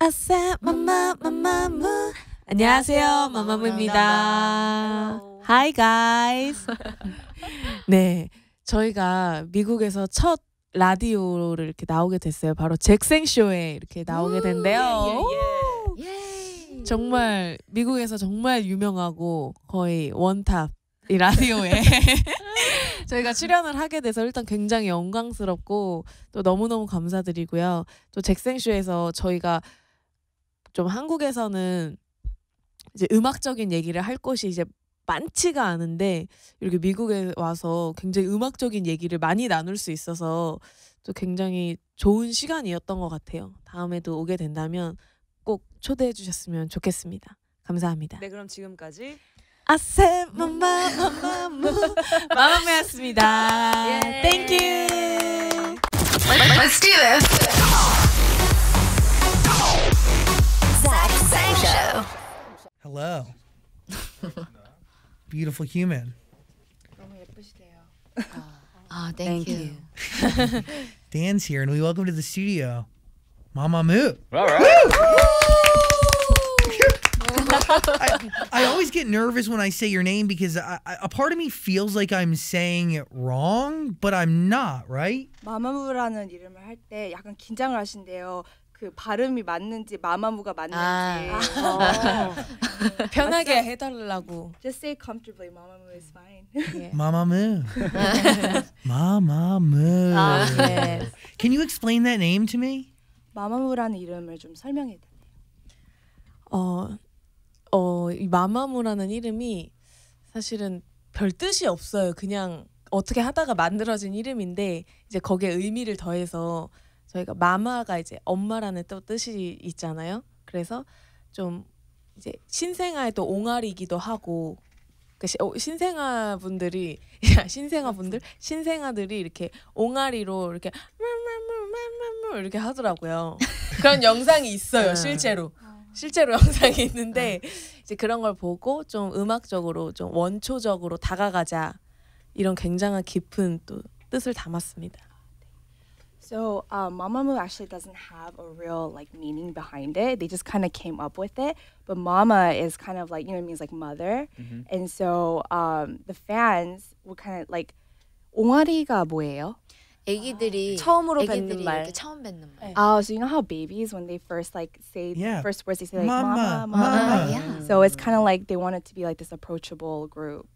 아싸 마마마마무. 안녕하세요, 마마무입니다. Hi guys. 네, 저희가 미국에서 첫 라디오를 이렇게 나오게 됐어요. 바로 잭생쇼에 이렇게 나오게 된대요. 정말 미국에서 정말 유명하고 거의 원탑 이 라디오에 저희가 출연을 하게 돼서 일단 굉장히 영광스럽고 또 너무너무 감사드리고요. 또 잭생쇼에서 저희가 좀 한국에서는 이제 음악적인 얘기를 할 곳이 이제 많지가 않은데 이렇게 미국에 와서 굉장히 음악적인 얘기를 많이 나눌 수 있어서 또 굉장히 좋은 시간이었던 것 같아요. 다음에도 오게 된다면 꼭 초대해 주셨으면 좋겠습니다. 감사합니다. 네, 그럼 지금까지 아셈 마마마마무 마마무였습니다. Thank you. Let's do this. Zach Sang Show. Hello. Beautiful human. 너무 예쁘시대요. Thank you. Dan's here and we welcome to the studio Mamamoo. All right. I always get nervous when I say your name because a part of me feels like I'm saying it wrong, but I'm not, right? 마마무라는 이름을 할 때 약간 긴장을 하신대요. 그 발음이 맞는지 마마무가 맞는지. 편하게 해달라고. Just say comfortably. Mamamoo is fine. Mamamoo. Mamamoo. Yes. Can you explain that name to me? 마마무라는 이름을 좀 설명해 드릴게요. 이 마마무라는 이름이 사실은 별 뜻이 없어요. 그냥 어떻게 하다가 만들어진 이름인데 이제 거기에 의미를 더해서 저희가 마마가 이제 엄마라는 또 뜻이 있잖아요. 그래서 좀 이제 신생아의 또 옹알이기도 하고 신생아 분들이 신생아들이 이렇게 옹알이로 이렇게 이렇게 하더라고요. 그런 영상이 있어요. 실제로 영상이 있는데 이제 그런 걸 보고 좀 음악적으로 좀 원초적으로 다가가자 이런 굉장한 깊은 또 뜻을 담았습니다. So Mamamoo actually doesn't have a real like meaning behind it. They just kind of came up with it. But mama is kind of like, you know, it means like mother. And so the fans were kind of like 옹알이가 뭐예요? 애기들이 처음으로 애기들이 뱉는 말. 이렇게 처음 뱉는 말. So you know how babies when they first like say Yeah. first words they say like Mama, mama. mama. Yeah. So it's kind of like they want it to be like this approachable group.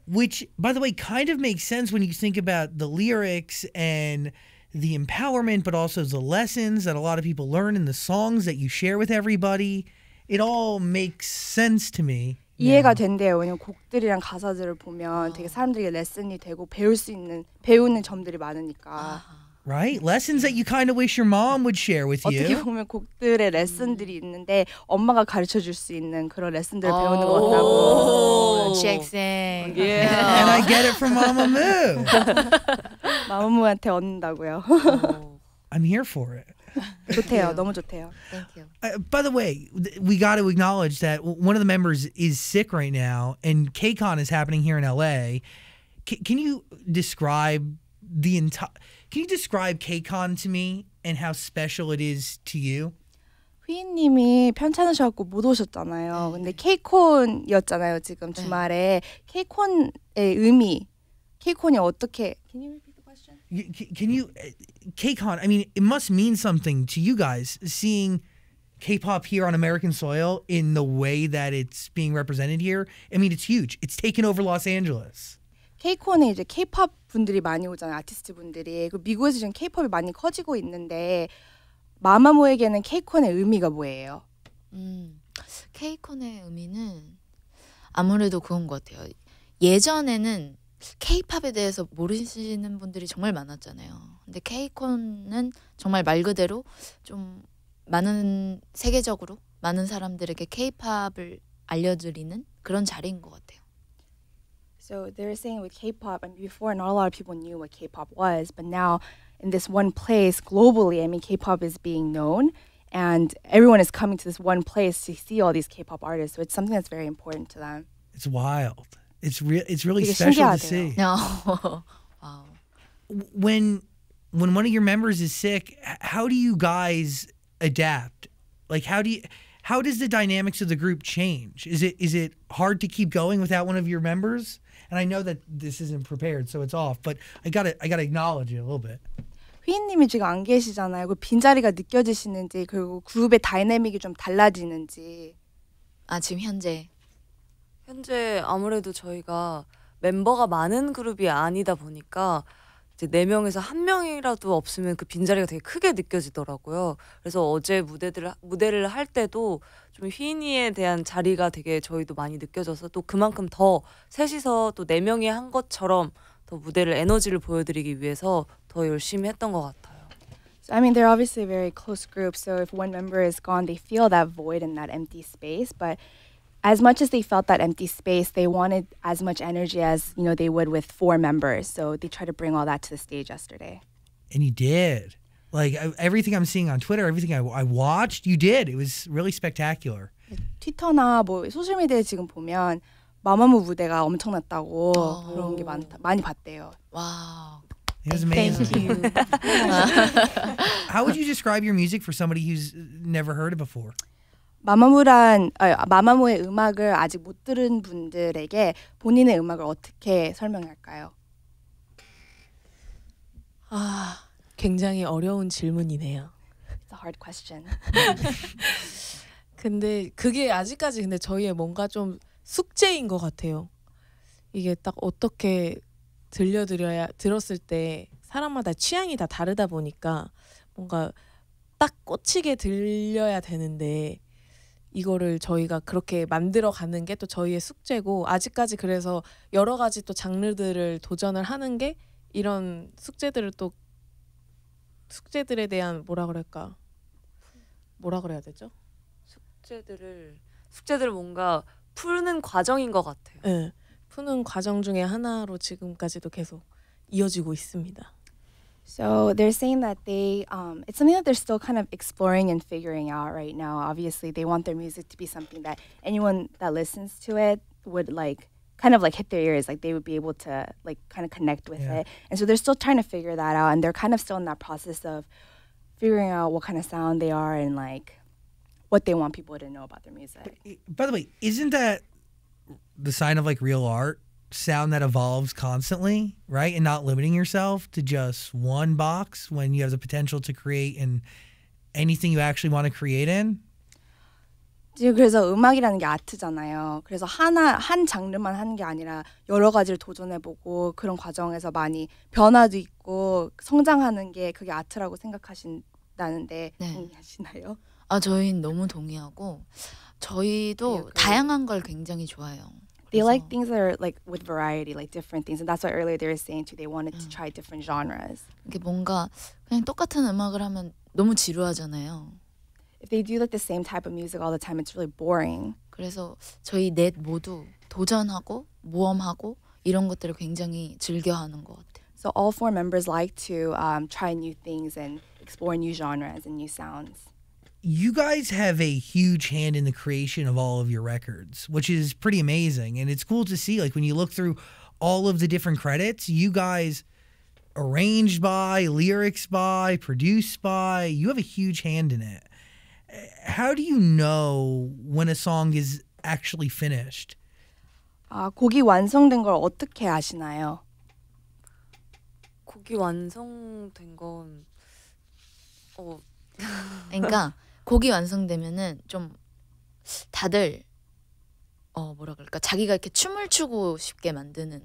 Which, by the way, kind of makes sense when you think about the lyrics and the empowerment, but also the lessons that a lot of people learn in the songs that you share with everybody. It all makes sense to me. 이해가 된대요. 왜냐면 곡들이랑 가사들을 보면 되게 사람들에게 레슨이 되고 배우는 점들이 많으니까. Right? Lessons that you kind of wish your mom would share with 어떻게 you. 보면 곡들의 레슨들이 있는데 엄마가 가르쳐 줄 수 있는 그런 레슨들을 배우는 것 같다고. 잭생. And I get it from Mamamoo. 마마무한테 얻는다고요. I'm here for it. 좋대요. 너무 좋대요. Thank you. By the way, we got to acknowledge that one of the members is sick right now, and KCON is happening here in LA. Can you describe the entire? Can you describe KCON to me and how special it is to you? 휘인님이 편찮으셔갖고 못 오셨잖아요. 근데 케이콘이었잖아요. 지금 주말에 케이콘의 의미, 케이콘이 어떻게? Can you repeat the question? Can you, KCON? I mean, it must mean something to you guys seeing K-pop here on American soil in the way that it's being represented here. I mean, it's huge. It's taken over Los Angeles. 케이콘에 이제 케이팝 분들이 많이 오잖아요. 아티스트 분들이. 그 미국에서 지금 케이팝이 많이 커지고 있는데 마마무에게는 케이콘의 의미가 뭐예요? 케이콘의 의미는 아무래도 그건 것 같아요. 예전에는 케이팝에 대해서 모르시는 분들이 정말 많았잖아요. 근데 케이콘은 정말 말 그대로 좀 많은 세계적으로 많은 사람들에게 케이팝을 알려드리는 그런 자리인 것 같아요. So they're saying with K-pop, and before not a lot of people knew what K-pop was, but now in this one place globally, I mean, K-pop is being known, and everyone is coming to this one place to see all these K-pop artists. So it's something that's very important to them. It's wild. It's really 되게 special to 신기하대요. see. 와우. When one of your members is sick, how do you guys adapt? Like how does the dynamics of the group change? Is it hard to keep going without one of your members? And I know that this isn't prepared, so it's off, but I gotta acknowledge it a little bit. 휘인님이 지금 안 계시잖아요. 그 빈자리가 느껴지시는지 그리고 그룹의 다이내믹이 좀 달라지는지. 아 지금 현재 아무래도 저희가 멤버가 많은 그룹이 아니다 보니까 이제 4명에서 1명이라도 없으면 그 빈자리가 되게 크게 느껴지더라고요. 그래서 어제 무대를 할 때도 좀 휘인이에 대한 자리가 되게 저희도 많이 느껴져서 또 그만큼 더 셋이서 또 4명이 한 것처럼 더 무대를 에너지를 보여드리기 위해서 더 열심히 했던 것 같아요. So, I mean, they're obviously a very close group. So if one member is gone, they feel that void and that empty space. But as much as they felt that empty space, they wanted as much energy as they would with 4 members. So they tried to bring all that to the stage yesterday. And you did. Like everything I'm seeing on Twitter, everything I watched, you did. It was really spectacular. 트위터나 뭐 소셜 미디어에 지금 보면 마마무 무대가 엄청났다고 그런 게 많이 봤대요. 와우. It was amazing. Thank you. How would you describe your music for somebody who's never heard it before? 마마무의 음악을 아직 못 들은 분들에게 본인의 음악을 어떻게 설명할까요? 굉장히 어려운 질문이네요. It's a hard question. 근데 그게 아직까지 근데 저희의 뭔가 좀 숙제인 것 같아요. 이게 딱 어떻게 들었을 때 사람마다 취향이 다 다르다 보니까 뭔가 딱 꽂히게 들려야 되는데 이거를 저희가 그렇게 만들어 가는 게 또 저희의 숙제고 아직까지 그래서 여러 가지 또 장르들을 도전을 하는 게 이런 숙제들에 대한 뭐라 그래야 되죠? 숙제들을 뭔가 푸는 과정인 것 같아요. 네, 푸는 과정 중에 하나로 지금까지도 계속 이어지고 있습니다. So they're saying that it's something that they're still kind of exploring and figuring out right now. Obviously, they want their music to be something that anyone that listens to it would kind of hit their ears, like they would be able to kind of connect with it. And so they're still trying to figure that out, and they're kind of still in that process of figuring out what kind of sound they are and what they want people to know about their music. By the way, isn't that the sign of real art? Sound that evolves constantly, right? And not limiting yourself to just one box when you have the potential to create in anything you actually want to create in. 지금 그래서 음악이라는 게 아트잖아요. 그래서 한 장르만 하는 게 아니라 여러 가지를 도전해보고 그런 과정에서 많이 변화도 있고 성장하는 게 그게 아트라고 생각하신다는데 네. 동의하시나요? 저희는 너무 동의하고 저희도 다양한 걸 굉장히 좋아해요. They like things that are with variety, different things, and that's why earlier they were saying too. They wanted to try different genres. 이게 뭔가 그냥 똑같은 음악을 하면 너무 지루하잖아요. If they do the same type of music all the time, it's really boring. 그래서 저희 넷 모두 도전하고 모험하고 이런 것들을 굉장히 즐겨하는 것 같아요. So all 4 members like to try new things and explore new genres and new sounds. You guys have a huge hand in the creation of all of your records, which is pretty amazing. And it's cool to see, when you look through all of the different credits, you guys arranged by, lyrics by, produced by, you have a huge hand in it. How do you know when a song is actually finished? 곡이 완성된 걸 어떻게 아시나요? 곡이 완성된 건 그러니까 곡이 완성되면은 좀 다들 뭐라 그럴까 자기가 이렇게 춤을 추고 싶게 만드는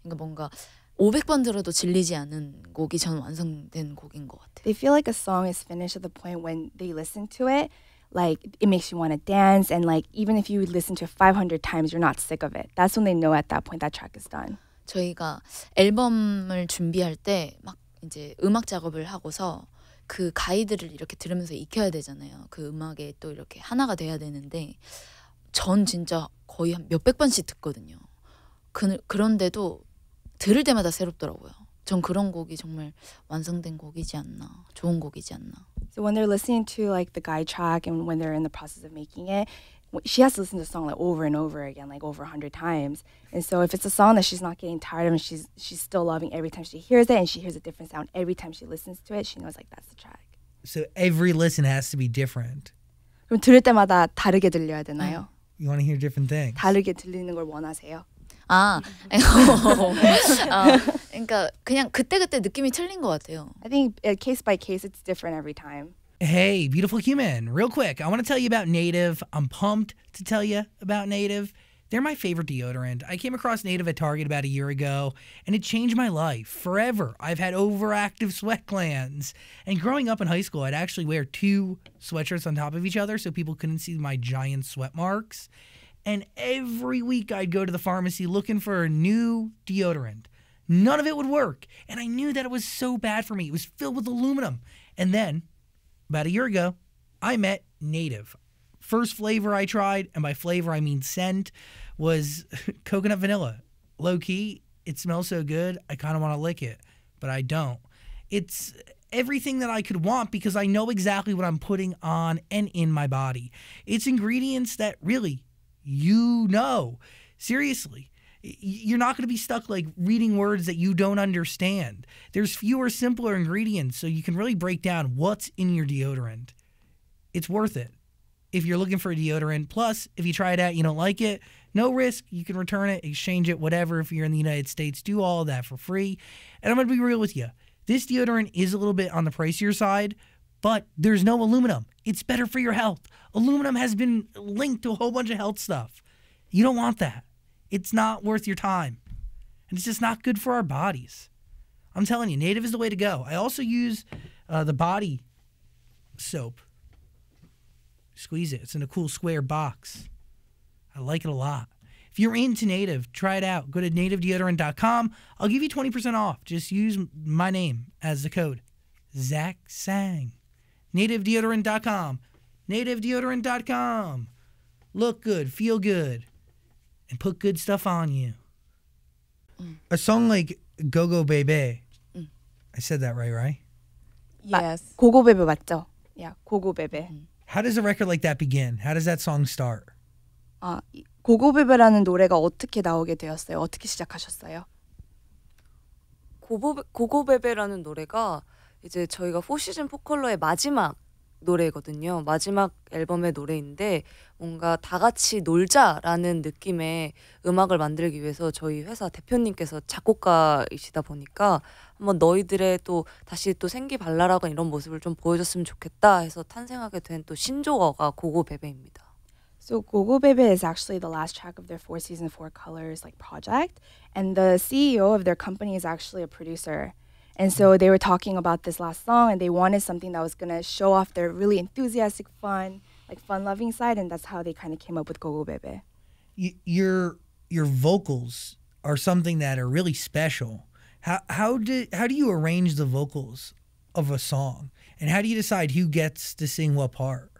그러니까 뭔가 500번 들어도 질리지 않은 곡이 전 완성된 곡인 것 같아요. They feel like a song is finished at the point when they listen to it, it makes you want to dance, and even if you listen to it 500 times, you're not sick of it. That's when they know at that point that track is done. 저희가 앨범을 준비할 때 막 이제 음악 작업을 하고서 그 가이드를 이렇게 들으면서 익혀야 되잖아요. 그 음악에 또 이렇게 하나가 돼야 되는데 전 진짜 거의 한 몇백 번씩 듣거든요. 그런데도 들을 때마다 새롭더라고요. 전 그런 곡이 정말 완성된 곡이지 않나, 좋은 곡이지 않나. So when they're listening to the guide track and when they're in the process of making it, she has to listen to the song over and over again, over 100 times. And so if it's a song that she's not getting tired of and she's still loving every time she hears it and she hears a different sound every time she listens to it, she knows that's the track. So every listen has to be different. 그럼 들을 때마다 다르게 들려야 되나요? You want to hear different things. 다르게 들리는 걸 원하세요? 아, 그러니까 그냥 그때그때 느낌이 틀린 것 같아요. I think case by case, it's different every time. Hey, beautiful human. Real quick, I want to tell you about Native. I'm pumped to tell you about Native. They're my favorite deodorant. I came across Native at Target about a year ago, and it changed my life forever. I've had overactive sweat glands. And growing up in high school, I'd actually wear 2 sweatshirts on top of each other so people couldn't see my giant sweat marks. And every week I'd go to the pharmacy looking for a new deodorant. None of it would work. And I knew that it was so bad for me. It was filled with aluminum. And then, about a year ago, I met Native. First flavor I tried, and by flavor I mean scent, was coconut vanilla. Low key, it smells so good, I kind of want to lick it, but I don't. It's everything that I could want because I know exactly what I'm putting on and in my body. It's ingredients that really, you know. Seriously. You're not going to be stuck like reading words that you don't understand. There's fewer, simpler ingredients, so you can really break down what's in your deodorant. It's worth it. If you're looking for a deodorant, plus if you try it out, you don't like it, no risk. You can return it, exchange it, whatever. If you're in the United States, do all of that for free. And I'm going to be real with you. This deodorant is a little bit on the pricier side, but there's no aluminum. It's better for your health. Aluminum has been linked to a whole bunch of health stuff. You don't want that. It's not worth your time. And it's just not good for our bodies. I'm telling you, Native is the way to go. I also use the body soap. Squeeze it. It's in a cool square box. I like it a lot. If you're into Native, try it out. Go to nativedeodorant.com. I'll give you 20% off. Just use my name as the code. Zach Sang. nativedeodorant.com. nativedeodorant.com. Look good, feel good, and put good stuff on you. A song like Go Go Bebe. I said that right? Yes. 고고베베 맞죠? Yeah, 고고베베. How does a record like that begin? How does that song start? 고고베베라는 노래가 어떻게 나오게 되었어요? 어떻게 시작하셨어요? 고고베베라는 노래가 이제 저희가 4시즌 4컬러의 마지막 노래거든요. 마지막 앨범의 노래인데 뭔가 다 같이 놀자라는 느낌의 음악을 만들기 위해서 저희 회사 대표님께서 작곡가이시다 보니까 한번 너희들의 또 다시 또 생기발랄하고 이런 모습을 좀 보여줬으면 좋겠다 해서 탄생하게 된 또 신조어가 고고베베입니다. So 고고베베 is actually the last track of their 4season 4colors like project, and the CEO of their company is actually a producer. And so they were talking about this last song, and they wanted something that was going to show off their really enthusiastic, fun-loving side, and that's how they kind of came up with 고고베베. Your vocals are something that are really special. How do you arrange the vocals of a song, and how do you decide who gets to sing what part?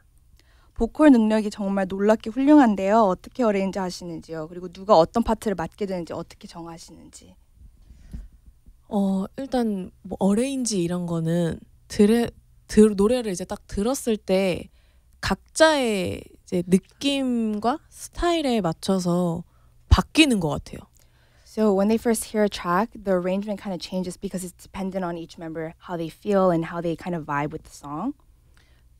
보컬 능력이 정말 놀랍게 훌륭한데요. 어떻게 어레인지 하시는지요? 그리고 누가 어떤 파트를 맡게 되는지 어떻게 정하시는지. 일단 뭐 어레인지 이런 거는 노래를 이제 딱 들었을 때 각자의 이제 느낌과 스타일에 맞춰서 바뀌는 것 같아요. So when they first hear a track, the arrangement kind of changes because it's dependent on each member, how they feel and how they kind of vibe with the song.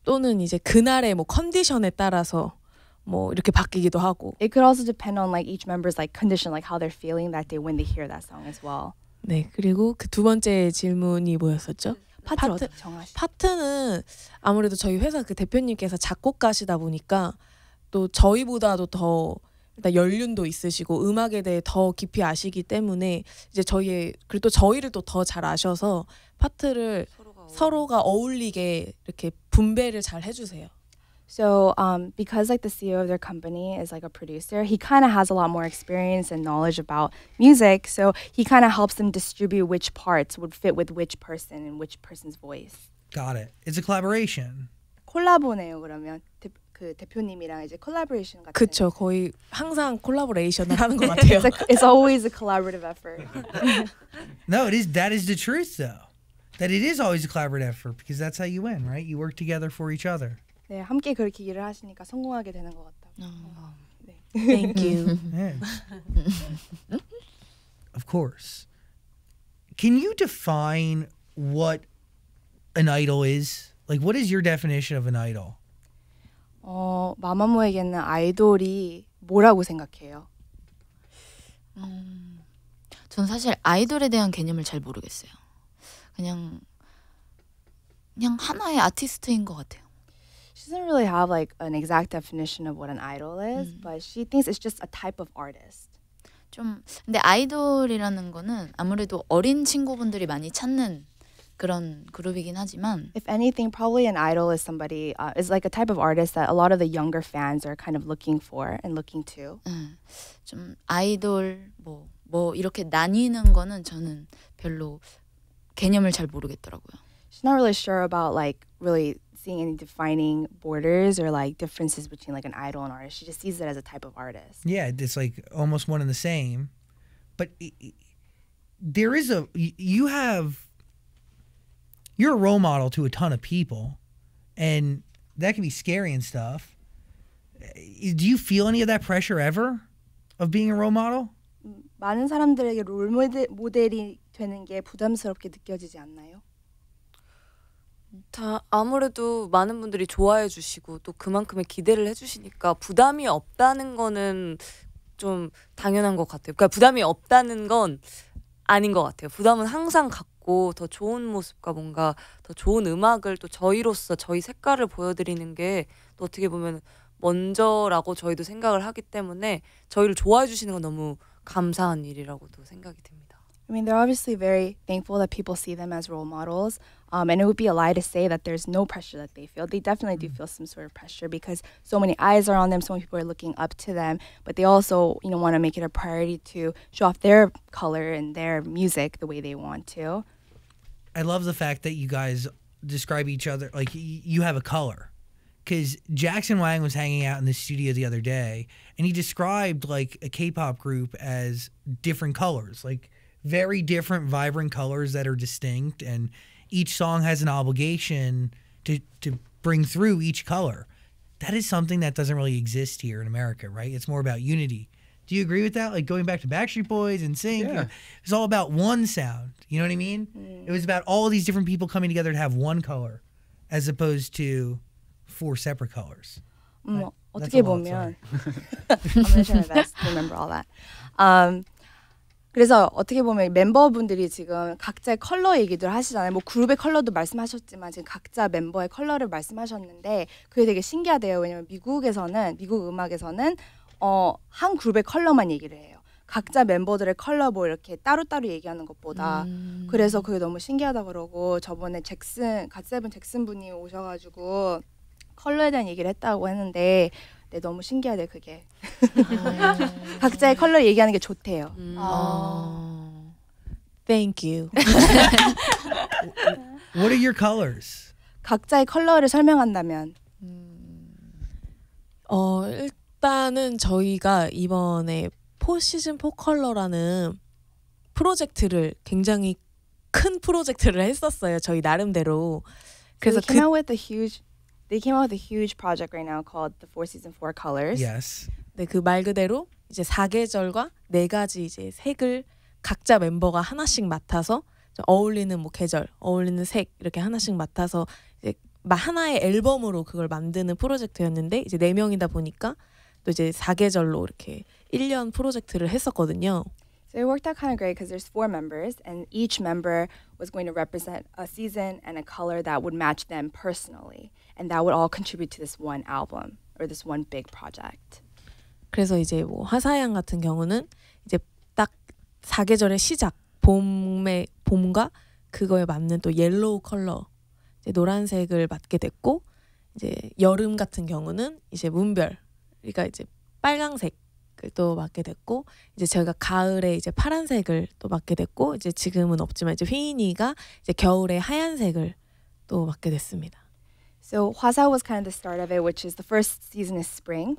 또는 이제 그날의 뭐 컨디션에 따라서 뭐 이렇게 바뀌기도 하고. It could also depend on like each member's like condition, like how they're feeling that day when they hear that song as well. 네, 그리고 그 두 번째 질문이 뭐였었죠? 파트를 어떻게 정하시죠? 파트는 아무래도 저희 회사 그 대표님께서 작곡가시다 보니까 또 저희보다도 더 일단 연륜도 있으시고 음악에 대해 더 깊이 아시기 때문에 이제 그리고 또 저희를 또 더 잘 아셔서 파트를 서로가 어울리게 이렇게 분배를 잘 해주세요. So because like the CEO of their company is like a producer, he kind of has a lot more experience and knowledge about music. So he kind of helps them distribute which parts would fit with which person and which person's voice. Got it. It's a collaboration. 콜라보네요. 그러면 그 대표님이랑 이제 콜라보레이션 같은. 그렇죠. 거의 항상 콜라보레이션을 하는 것 같아요. It's always a collaborative effort. No, that is the truth though. That it is always a collaborative effort because that's how you win, right? You work together for each other. 네, 함께 그렇게 일을 하시니까 성공하게 되는 것 같다. 네. Thank you. Yeah. Of course. Can you define what an idol is? Like, what is your definition of an idol? 마마무에게는 아이돌이 뭐라고 생각해요? 전 사실 아이돌에 대한 개념을 잘 모르겠어요. 그냥 하나의 아티스트인 것 같아요. She doesn't really have like an exact definition of what an idol is, but she thinks it's just a type of artist. 좀 근데 아이돌이라는 거는 아무래도 어린 친구분들이 많이 찾는 그런 그룹이긴 하지만 If anything, probably an idol is somebody is like a type of artist that a lot of the younger fans are kind of looking for and looking to. 좀 아이돌 뭐 이렇게 나뉘는 거는 저는 별로 개념을 잘 모르겠더라고요. She's not really sure about like really seeing any defining borders or like differences between like an idol and artist. She just sees it as a type of artist. Yeah, it's like almost one and the same. But there is you're a role model to a ton of people, and that can be scary and stuff. Do you feel any of that pressure ever of being a role model? 많은 사람들에게 롤 모델이 되는 게 부담스럽게 느껴지지 않나요? 다 아무래도 많은 분들이 좋아해 주시고 또 그만큼의 기대를 해주시니까 부담이 없다는 거는 좀 당연한 것 같아요. 그러니까 부담이 없다는 건 아닌 것 같아요. 부담은 항상 갖고 더 좋은 모습과 뭔가 더 좋은 음악을 또 저희로서 저희 색깔을 보여드리는 게 또 어떻게 보면 먼저라고 저희도 생각을 하기 때문에 저희를 좋아해 주시는 건 너무 감사한 일이라고도 생각이 듭니다. I mean, they're obviously very thankful that people see them as role models. And it would be a lie to say that there's no pressure that they feel. They definitely do feel some sort of pressure because so many eyes are on them, so many people are looking up to them. But they also, want to make it a priority to show off their color and their music the way they want to. I love the fact that you guys describe each other like you have a color. Because Jackson Wang was hanging out in the studio the other day, and he described like a K-pop group as different colors, like very different, vibrant colors that are distinct, and each song has an obligation to bring through each color. That is something that doesn't really exist here in America, right? It's more about unity. Do you agree with that? Like going back to Backstreet Boys and Sync, it's all about one sound. You know what I mean? It was about all of these different people coming together to have one color, as opposed to 4 separate colors. 어떻게 보면 I'm gonna try my best to remember all that. 그래서 어떻게 보면 멤버분들이 지금 각자의 컬러 얘기들 하시잖아요. 뭐 그룹의 컬러도 말씀하셨지만 지금 각자 멤버의 컬러를 말씀하셨는데 그게 되게 신기하대요. 왜냐면 미국 음악에서는 한 그룹의 컬러만 얘기를 해요. 각자 멤버들의 컬러 뭐 이렇게 따로따로 얘기하는 것보다 그래서 그게 너무 신기하다 그러고 저번에 갓세븐 잭슨 분이 오셔가지고 컬러에 대한 얘기를 했다고 했는데 너무 신기하대 그게. 각자의 컬러 얘기하는 게 좋대요. Thank you. What are your colors? 각자의 컬러를 설명한다면 일단은 저희가 이번에 시즌 4 컬러라는 프로젝트를 굉장히 큰 프로젝트를 했었어요. 저희 나름대로. 그래서 They came out with a huge project right now called the Season 4 Colors. Yes. 네, 그 말 그대로 이제 4계절과 4가지 이제 색을 각자 멤버가 하나씩 맡아서 어울리는 뭐 계절, 어울리는 색 이렇게 하나씩 맡아서 이제 하나의 앨범으로 그걸 만드는 프로젝트였는데 이제 4명이다 보니까 또 이제 4계절로 이렇게 1년 프로젝트를 했었거든요. So it worked out kind of great because there's 4 members and each member was going to represent a season and a color that would match them personally. And that would all contribute to this one album or this one big project. 그래서 이제 뭐 화사양 같은 경우는 이제 딱 4계절의 시작, 봄과 그거에 맞는 또 옐로우 컬러, 이제 노란색을 맡게 됐고 이제 여름 같은 경우는 이제 문별, 그러니까 이제 빨강색 또 맡게 됐고 이제 저희가 가을에 이제 파란색을 또 맡게 됐고 이제 지금은 없지만 이제 휘인이가 이제 겨울에 하얀색을 또 맡게 됐습니다. So Hwasa was kind of the start of it, which is the first season is spring,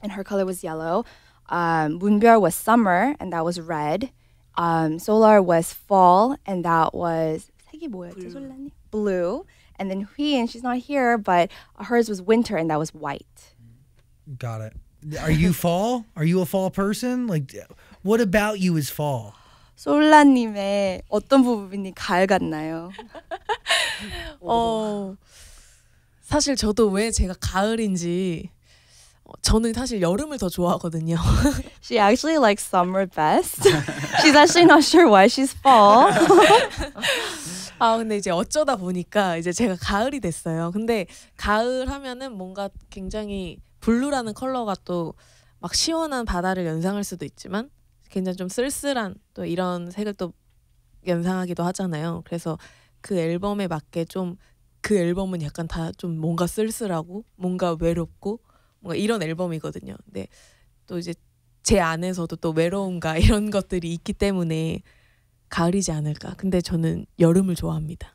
and her color was yellow. Moonbyul was summer, and that was red. Solar was fall, and that was 색이 뭐였죠, 솔라님? Blue. And then Hween, she's not here, but hers was winter, and that was white. Got it. Are you fall? Are you a fall person? Like, what about you is fall? 솔라님의 어떤 부분이 가을 같나요? 사실 저도 왜 제가 가을인지 저는 사실 여름을 더 좋아하거든요. She actually likes summer best. She's actually not sure why she's fall. 근데 이제 어쩌다 보니까 이제 제가 가을이 됐어요. 근데 가을 하면은 뭔가 굉장히 블루라는 컬러가 또 막 시원한 바다를 연상할 수도 있지만 굉장히 좀 쓸쓸한 또 이런 색을 또 연상하기도 하잖아요. 그래서 그 앨범에 맞게 좀 그 앨범은 약간 다 좀 뭔가 쓸쓸하고 뭔가 외롭고 뭔가 이런 앨범이거든요. 근데 또 이제 제 안에서도 또 외로움과 이런 것들이 있기 때문에 가을이지 않을까. 근데 저는 여름을 좋아합니다.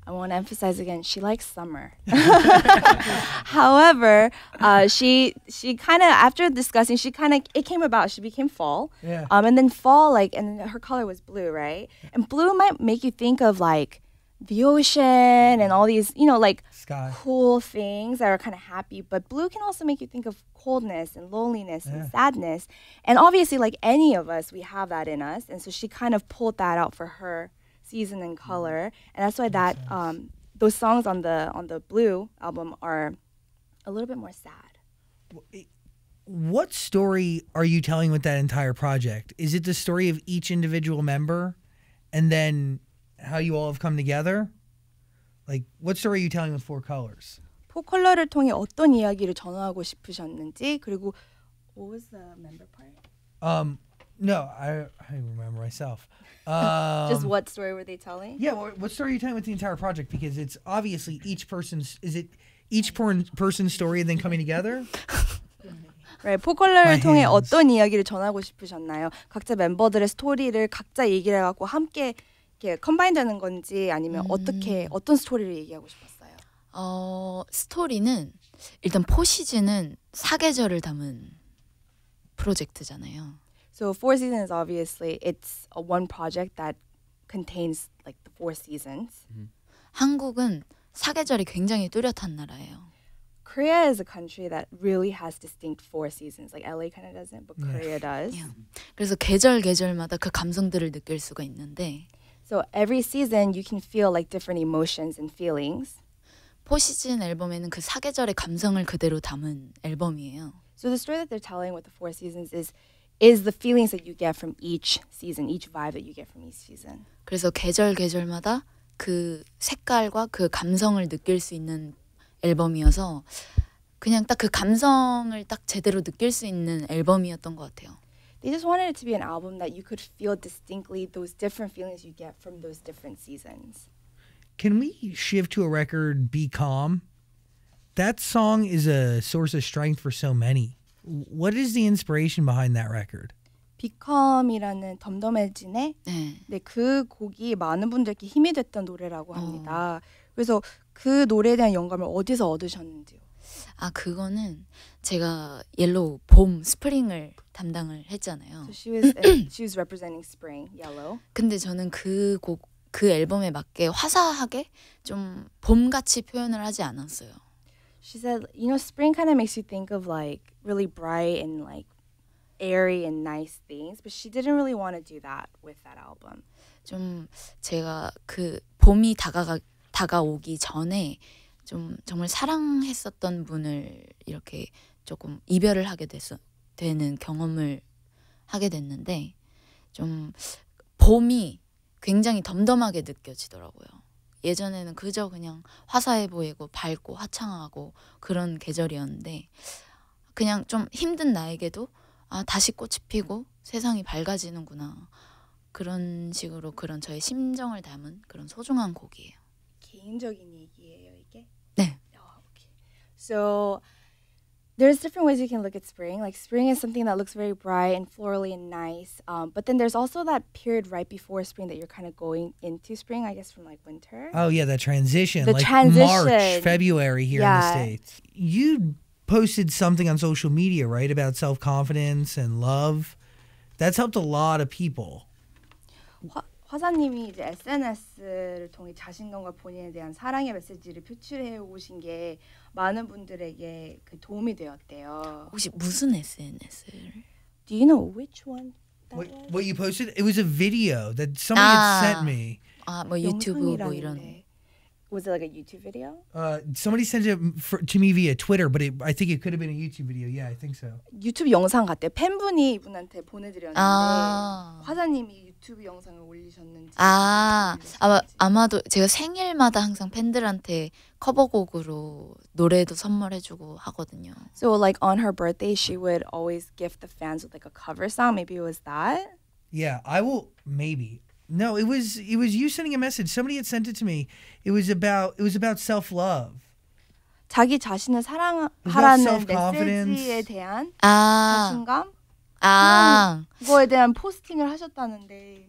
I want to emphasize again, she likes summer. However, she kind of, after discussing, it came about, she became fall. Yeah. And then fall, and her color was blue, right? And blue might make you think of the ocean and all these, Sky. cool things that are kind of happy. But blue can also make you think of coldness and loneliness and sadness. And obviously, like any of us, we have that in us. And so she kind of pulled that out for her season and color. And that's why those songs on the Blue album are a little bit more sad. What story are you telling with that entire project? Is it the story of each individual member and then how you all have come together? Like, what story are you telling with Four Colors? 포컬러를 통해 어떤 이야기를 전하고 싶으셨는지, 그리고 what was the member part? No, I remember myself. Just what story were they telling? Yeah, what story are you telling with the entire project? Because it's obviously each person's story and then coming together? Right, 포컬러를 My 통해 hands. 어떤 이야기를 전하고 싶으셨나요? 각자 멤버들의 스토리를 각자 얘기를 해갖고 함께 이렇게 컴바인되는 건지 아니면 어떤 스토리를 얘기하고 싶었어요? 스토리는 일단 포시즌은 사계절을 담은 프로젝트잖아요. So Four Seasons, obviously, it's one project that contains like the 4 seasons. 한국은 사계절이 굉장히 뚜렷한 나라예요. Korea is a country that really has distinct 4 seasons. Like LA kind of doesn't, but Korea does. Yeah. 그래서 계절마다 그 감성들을 느낄 수가 있는데 So every season you can feel like different emotions and feelings. 포시즌 앨범에는 그 사계절의 감성을 그대로 담은 앨범이에요. So the story that they're telling with the 4 seasons is the feelings that you get from each season, each vibe that you get from each season. 그래서 계절마다 그 색깔과 그 감성을 느낄 수 있는 앨범이어서 그냥 딱 그 감성을 딱 제대로 느낄 수 있는 앨범이었던 것 같아요. They just wanted it to be an album that you could feel distinctly those different feelings you get from those different seasons. Can we shift to a record, Be Calm? That song is a source of strength for so many. What is the inspiration behind that record? 비컴이라는 덤덤해진의 네. 그 곡이 많은 분들께 힘이 됐던 노래라고 합니다. 그래서 그 노래에 대한 영감을 어디서 얻으셨는지요? 그거는 제가 옐로우 봄 스프링을 담당을 했잖아요. So she was representing spring, yellow. 근데 저는 그 앨범에 맞게 화사하게 좀 봄같이 표현을 하지 않았어요. She said, spring kind of makes you think of like really bright and like airy and nice things, but she didn't really want to do that with that album. 좀 제가 그 봄이 다가오기 전에 좀 정말 사랑했었던 분을 이렇게 조금 이별을 하게 되는 경험을 하게 됐는데 좀 봄이 굉장히 덤덤하게 느껴지더라고요. 예전에는 그저 그냥 화사해 보이고 밝고 화창하고 그런 계절이었는데 그냥 좀 힘든 나에게도 다시 꽃이 피고 세상이 밝아지는구나. 그런 식으로 그런 저의 심정을 담은 그런 소중한 곡이에요. 개인적인 얘기예요, 이게? 네. Okay. So there's different ways you can look at spring. Like spring is something that looks very bright and florally and nice. But then there's also that period right before spring that you're kind of going into spring, I guess, from like winter. Oh, yeah, that transition. The like transition. March, February here in the Yeah. States. You posted something on social media, right, about self-confidence and love. That's helped a lot of people. 화사님이 이제 SNS를 통해 자신감과 본인에 대한 사랑의 메시지를 표출해 오신 게 많은 분들에게 그 도움이 되었대요. 혹시 무슨 SNS를? Do you know which one that was? What you posted? It was a video that somebody had sent me. 뭐 유튜브 뭐 영상이라는데. 이런. Was it like a YouTube video? Somebody sent it to me via Twitter, but I think it could have been a YouTube video. Yeah, I think so. 유튜브 영상 같대요. 팬분이 이분한테 보내드렸는데 아. 화사님이 유튜브 영상을 올리셨는지. 아마도 제가 생일마다 항상 팬들한테 커버곡으로 노래도 선물해주고 하거든요. So like on her birthday, she would always gift the fans with like a cover song. Maybe it was that. Yeah, I will maybe. No, it was you sending a message. Somebody had sent it to me. It was about self-love. 자기 자신을 It's about 사랑하라는 self-confidence. 메시지에 대한 아, 자신감? 그거에 대한 포스팅을 하셨다는데.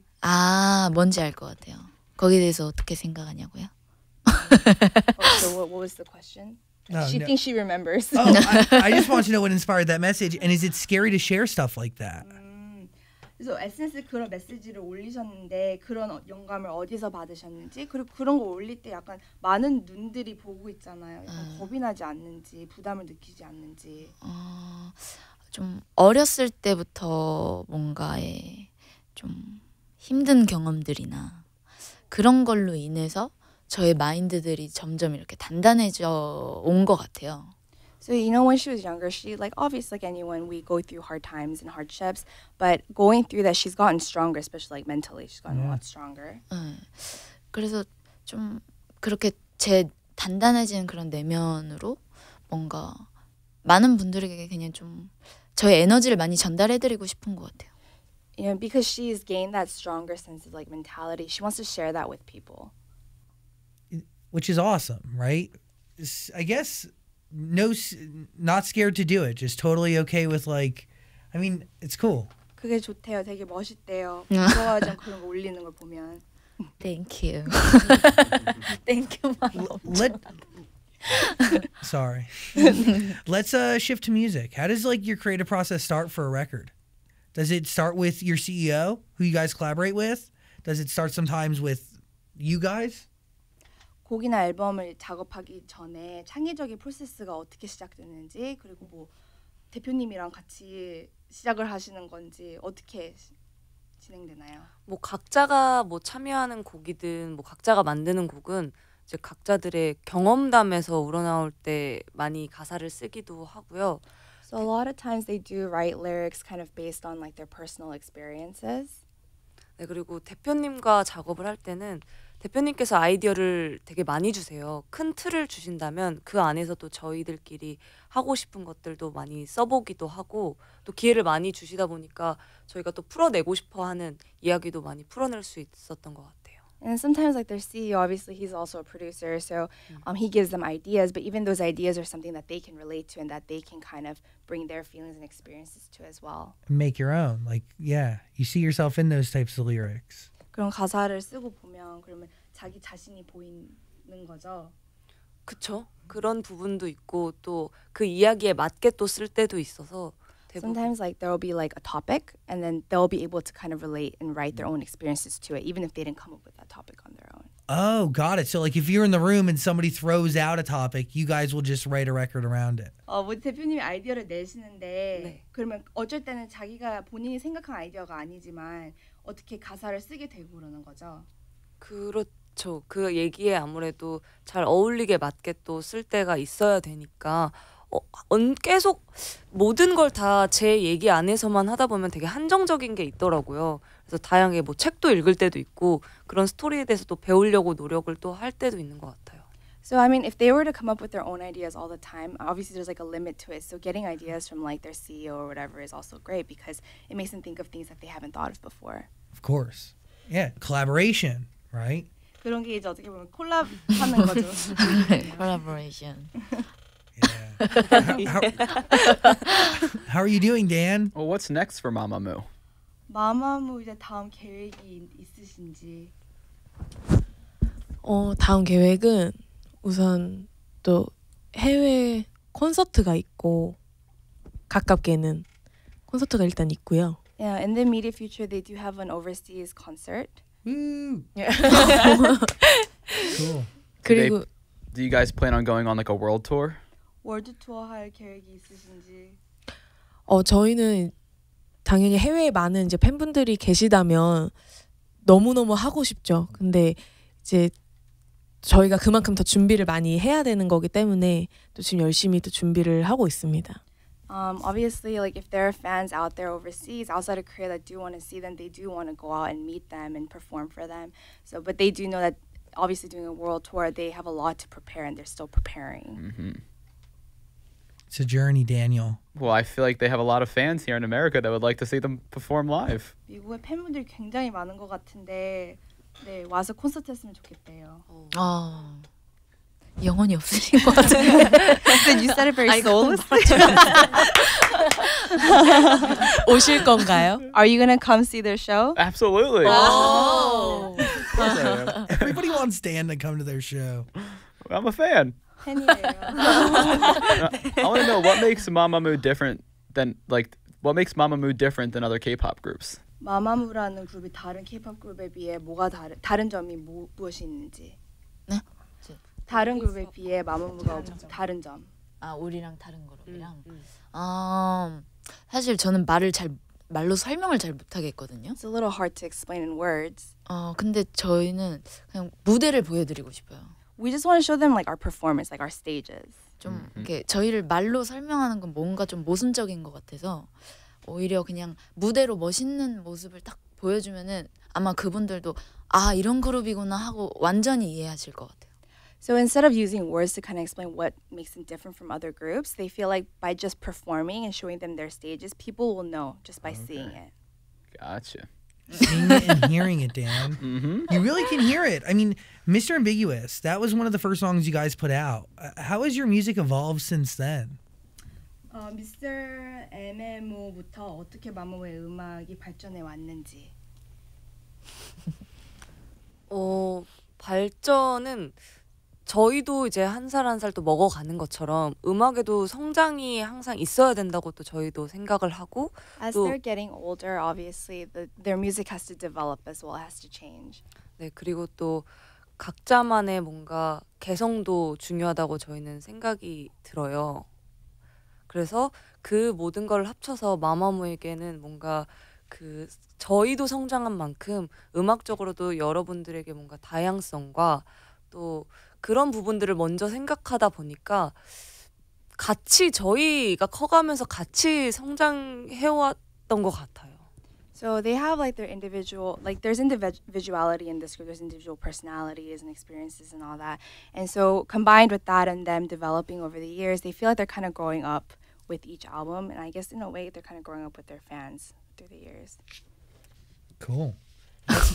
뭔지 알 것 같아요. 거기에 대해서 어떻게 생각하냐고요? So what was the question? No, She no. thinks she remembers. Oh, I just want to know what inspired that message, and is it scary to share stuff like that? 그래서 SNS에 그런 메시지를 올리셨는데 그런 영감을 어디서 받으셨는지 그리고 그런 거 올릴 때 약간 많은 눈들이 보고 있잖아요. 약간 겁이 나지 않는지 부담을 느끼지 않는지. 좀 어렸을 때부터 뭔가에 좀 힘든 경험들이나 그런 걸로 인해서 저의 마인드들이 점점 이렇게 단단해져 온 것 같아요. So you know, when she was younger, she like obviously like anyone, we go through hard times and hardships, but going through that, she's gotten stronger, especially like mentally. She's gotten a lot stronger. 그래서 좀 그렇게 제 단단해진 그런 내면으로 뭔가 많은 분들에게 그냥 좀 저의 에너지를 많이 전달해드리고 싶은 것 같아요. You know, because she's gained that stronger sense of like mentality, she wants to share that with people. Which is awesome, right? I guess not scared to do it, just totally okay with like, I mean, it's cool. 그게 좋대요. 되게 멋있대요. 부러워하지 않고 그런 거 올리는 걸 보면. Thank you. Thank you, mom. Sorry. Let's shift to music. How does like your creative process start for a record? Does it start with your CEO, who you guys collaborate with? Does it start sometimes with you guys? 곡이나 앨범을 작업하기 전에 창의적인 프로세스가 어떻게 시작되는지 그리고 뭐 대표님이랑 같이 시작을 하시는 건지 어떻게 진행되나요? 뭐 각자가 뭐 참여하는 곡이든 뭐 각자가 만드는 곡은 이제 각자들의 경험담에서 우러나올 때 많이 가사를 쓰기도 하고요. So a lot of times they do write lyrics kind of based on like their personal experiences. 네, 그리고 대표님과 작업을 할 때는 대표님께서 아이디어를 되게 많이 주세요. 큰 틀을 주신다면 그 안에서 또 저희들끼리 하고 싶은 것들도 많이 써보기도 하고 또 기회를 많이 주시다 보니까 저희가 또 풀어내고 싶어하는 이야기도 많이 풀어낼 수 있었던 것 같아요. And sometimes like their CEO, obviously he's also a producer, so he gives them ideas, but even those ideas are something that they can relate to and that they can kind of bring their feelings and experiences to as well. Make your own. Like, yeah, you see yourself in those types of lyrics. 그런 가사를 쓰고 보면 그러면 자기 자신이 보이는 거죠. 그쵸? 그런 부분도 있고 또 그 이야기에 맞게 또 쓸 때도 있어서 대부분 Sometimes like there will be like a topic and then they'll be able to kind of relate and write their own experiences to it, even if they didn't come up with that topic on their own. Oh, got it. So like if you're in the room and somebody throws out a topic, you guys will just write a record around it. 뭐 대표님이 아이디어를 내시는데 네. 그러면 어쩔 때는 자기가 본인이 생각한 아이디어가 아니지만 어떻게 가사를 쓰게 되고 그러는 거죠. 그렇죠. 그 얘기에 아무래도 잘 어울리게 맞게 또 쓸 때가 있어야 되니까 계속 모든 걸 다 제 얘기 안에서만 하다 보면 되게 한정적인 게 있더라고요. 그래서 다양하게 뭐 책도 읽을 때도 있고 그런 스토리에 대해서 또 배우려고 노력을 또 할 때도 있는 것 같아요. So I mean, if they were to come up with their own ideas all the time, obviously there's like a limit to it. So getting ideas from like their CEO or whatever is also great because it makes them think of things that they haven't thought of before. Of course. Yeah, collaboration, right? 그런 게 이제 어떻게 보면 콜라보하는 거죠. Collaboration. Yeah. How are you doing, Dan? Well, what's next for Mamamoo? 마마무 이제 다음 계획이 있으신지. 다음 계획은 우선 또 해외 콘서트가 있고 가깝게는 콘서트가 일단 있고요. Yeah, in the immediate future, they do have an overseas concert. Woo. Cool. 그리고 Do you guys plan on going on like a world tour? 월드 투어 할 계획이 있으신지. 저희는 당연히 해외에 많은 이제 팬분들이 계시다면 너무너무 하고 싶죠. 근데 이제 저희가 그만큼 더 준비를 많이 해야 되는 거기 때문에 또 지금 열심히 또 준비를 하고 있습니다. Obviously, like if there are fans out there overseas, outside of Korea that do want to see them, they do want to go out and meet them and perform for them. So, but they do know that obviously doing a world tour, they have a lot to prepare and they're still preparing. It's a journey, Daniel. Well, I feel like they have a lot of fans here in America that would like to see them perform live. 미국에 팬분들이 굉장히 많은 것 같은데 네, 와서 콘서트 했으면 좋겠대요. 영혼이 없으신 것 같은데. You said it very soullessly. 오실 건가요? Are you gonna come see their show? Absolutely. 오. Of course I am. Everybody wants Dan to come to their show. I'm a fan. 팬이에요. I want to know what makes Mamamoo different than what makes Mamamoo different than other K-pop groups. 마마무라는 그룹이 다른 K-pop 그룹에 비해 뭐가 다른 점이 무엇이 있는지. 네? 다른 그룹에 비해 마마무가 다른 점. 우리랑 다른 그룹이랑. 사실 저는 말로 설명을 잘 못하겠거든요. It's a little hard to explain in words. 근데 저희는 그냥 무대를 보여드리고 싶어요. We just want to show them like our performance, like our stages. 좀 이렇게 저희를 말로 설명하는 건 뭔가 좀 모순적인 것 같아서 오히려 그냥 무대로 멋있는 모습을 딱 보여주면은 아마 그분들도 이런 그룹이구나 하고 완전히 이해하실 것 같아요. So instead of using words to kind of explain what makes them different from other groups, they feel like by just performing and showing them their stages, people will know just by seeing it. Gotcha. Seeing it and hearing it, Dan. Mm-hmm. You really can hear it. I mean, Mr. Ambiguous, that was one of the first songs you guys put out. How has your music evolved since then? Mr. MMO부터 어떻게 마마무의 음악이 발전해 왔는지. 발전은 저희도 이제 한 살 한 살 또 먹어가는 것처럼 음악에도 성장이 항상 있어야 된다고 또 저희도 생각을 하고 As 또 they're getting older, obviously their music has to develop as well, has to change. 네, 그리고 또 각자만의 뭔가 개성도 중요하다고 저희는 생각이 들어요. 그래서 그 모든 걸 합쳐서 마마무에게는 뭔가 저희도 성장한 만큼 음악적으로도 여러분들에게 뭔가 다양성과 또 그런 부분들을 먼저 생각하다 보니까 같이 저희가 커가면서 같이 성장해왔던 것 같아요. So they have like their individual, like there's individuality in this group, there's individual personalities and experiences and all that. And so combined with that and them developing over the years, they feel like they're kind of growing up with each album. And I guess in a way, they're kind of growing up with their fans through the years. Cool.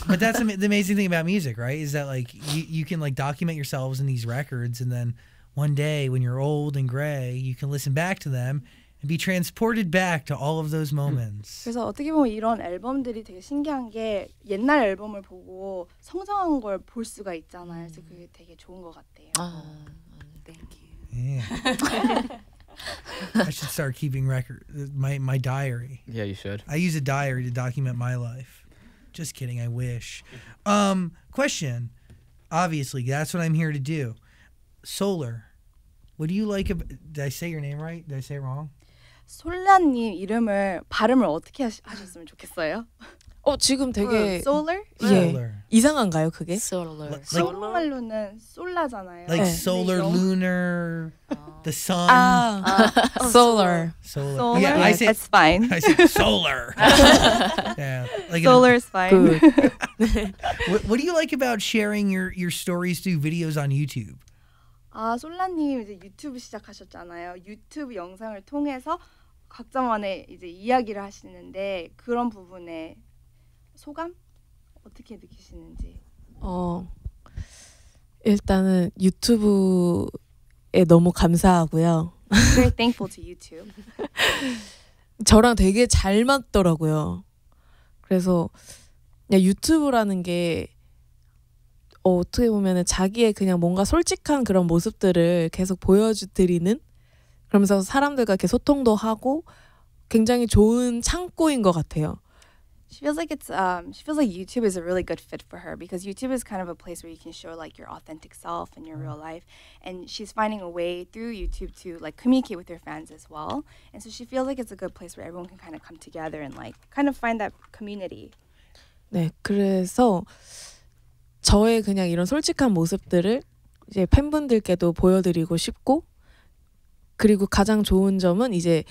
But that's the amazing thing about music, right? Is that like you can like document yourselves in these records, and then one day when you're old and gray, you can listen back to them and be transported back to all of those moments. 그래서 어떻게 보면 이런 앨범들이 되게 신기한 게 옛날 앨범을 보고 성장한 걸 볼 수가 있잖아요. 그래서 그게 되게 좋은 것 같아요. Thank you. Yeah. I should start keeping my diary. Yeah, you should. I use a diary to document my life. Just kidding, I wish. Question. Obviously, that's what I'm here to do. Solar. What do you like about... Did I say your name right? Did I say it wrong? 솔라님 이름을 발음을 어떻게 하셨으면 좋겠어요? 지금 되게 Solar? 예. Solar. 이상한가요, 그게? Solar. Like- 한국말로는 솔라잖아요. Like 네. solar, 네, lunar, the sun. solar. Solar. Solar? Yeah, I say It's fine. I said solar. Yeah, like Solar is fine. Good. What do you like about sharing your stories through videos on YouTube? 솔라님 이제 유튜브 시작하셨잖아요. 유튜브 영상을 통해서 각자만의 이제 이야기를 하시는데 그런 부분에 소감 어떻게 느끼시는지? 일단은 유튜브에 너무 감사하고요. Very thankful to YouTube. 저랑 되게 잘 맞더라고요. 그래서 그냥 유튜브라는 게 어떻게 보면은 자기의 그냥 뭔가 솔직한 그런 모습들을 계속 보여드리는, 그러면서 사람들과 이렇게 소통도 하고 굉장히 좋은 창고인 것 같아요. She feels like YouTube is a really good fit for her because YouTube is kind of a place where you can show like your authentic self and your real life, and she's finding a way through YouTube to like communicate with her fans as well. And so she feels like it's a good place where everyone can kind of come together and like kind of find that community. 네, 그래서 저의 그냥 이런 솔직한 모습들을 이제 팬분들께도 보여드리고 싶고 그리고 가장 좋은 점은 이제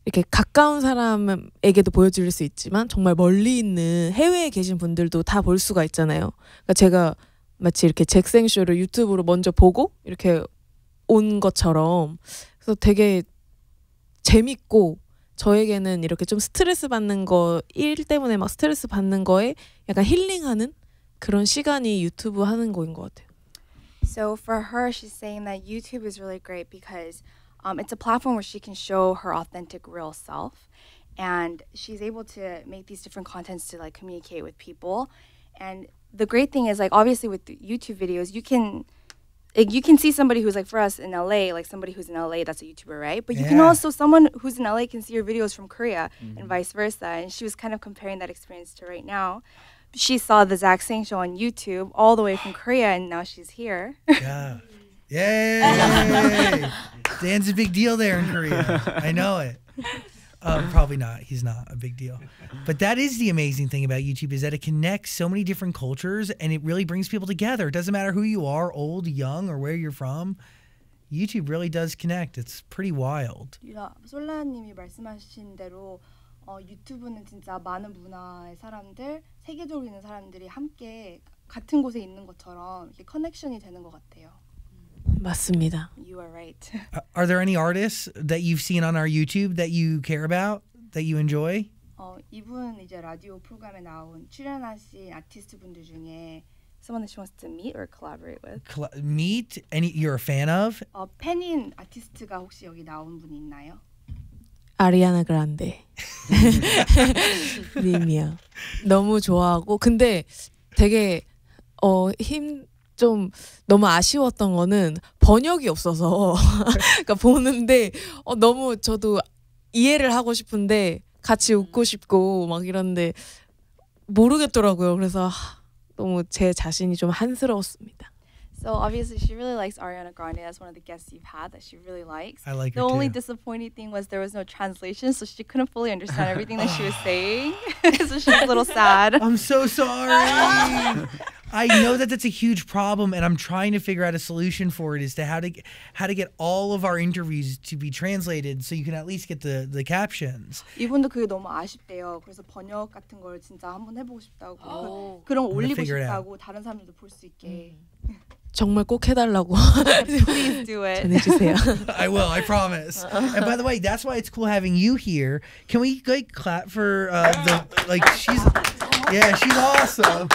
이렇게 가까운 사람에게도 보여줄 수 있지만 정말 멀리 있는 해외에 계신 분들도 다 볼 수가 있잖아요. 그러니까 제가 마치 이렇게 잭생쇼를 유튜브로 먼저 보고 이렇게 온 것처럼 그래서 되게 재밌고 저에게는 이렇게 좀 스트레스 받는 거 일 때문에 막 스트레스 받는 거에 약간 힐링하는 그런 시간이 유튜브 하는 거인 것 같아요. So for her, she's saying that YouTube is really great because it's a platform where she can show her authentic, real self, and she's able to make these different contents to like communicate with people. And the great thing is like obviously with the YouTube videos, you can see somebody who's like for us in LA, like somebody who's in LA that's a YouTuber, right? But you can also someone who's in LA can see your videos from Korea and vice versa. And she was kind of comparing that experience to right now. She saw the Zach Sang show on YouTube all the way from Korea, and now she's here. Yeah. Yay! Dan's a big deal there in Korea. I know it. Probably not. He's not a big deal. But that is the amazing thing about YouTube is that it connects so many different cultures and it really brings people together. It doesn't matter who you are, old, young, or where you're from. YouTube really does connect. It's pretty wild. 솔라님이 말씀하신 대로 유튜브는 진짜 많은 문화의 사람들, 세계적으로 있는 사람들이 함께 같은 곳에 있는 것처럼 이렇게 커넥션이 되는 것 같아요. 맞습니다. You are right. Are there any artists that you've seen on our YouTube that you care about, that you enjoy? 이분 이제 라디오 프로그램에 나온 출연하신 아티스트 분들 중에 someone that she wants to meet or collaborate with. Meet? Any you're a fan of? 팬인 아티스트가 혹시 여기 나온 분이 있나요? 아리아나 그란데 님이요. 너무 좋아하고 근데 되게 좀 너무 아쉬웠던 거는 번역이 없어서 그러니까 보는데 너무 저도 이해를 하고 싶은데 같이 웃고 싶고 막 이런데 모르겠더라고요. 그래서 너무 제 자신이 좀 한스러웠습니다. So obviously she really likes Ariana Grande. That's one of the guests you've had that she really likes. I like the her only too. disappointing thing was there was no translation, so she couldn't fully understand everything that she was saying. So she was a little sad. I'm so sorry. I know that that's a huge problem, and I'm trying to figure out a solution for it as to how to get all of our interviews to be translated so you can at least get the captions. 이분도 그게 너무 아쉽대요. 그래서 번역 같은 걸 진짜 한번 해보고 싶다고. 그런 거 I'm gonna 올리고 figure it 싶다고 다른 사람들도 볼 수 있게. 정말 꼭 해달라고 Please do it. 전해주세요. I will, I promise. And by the way, that's why it's cool having you here. Can we like clap for she's awesome.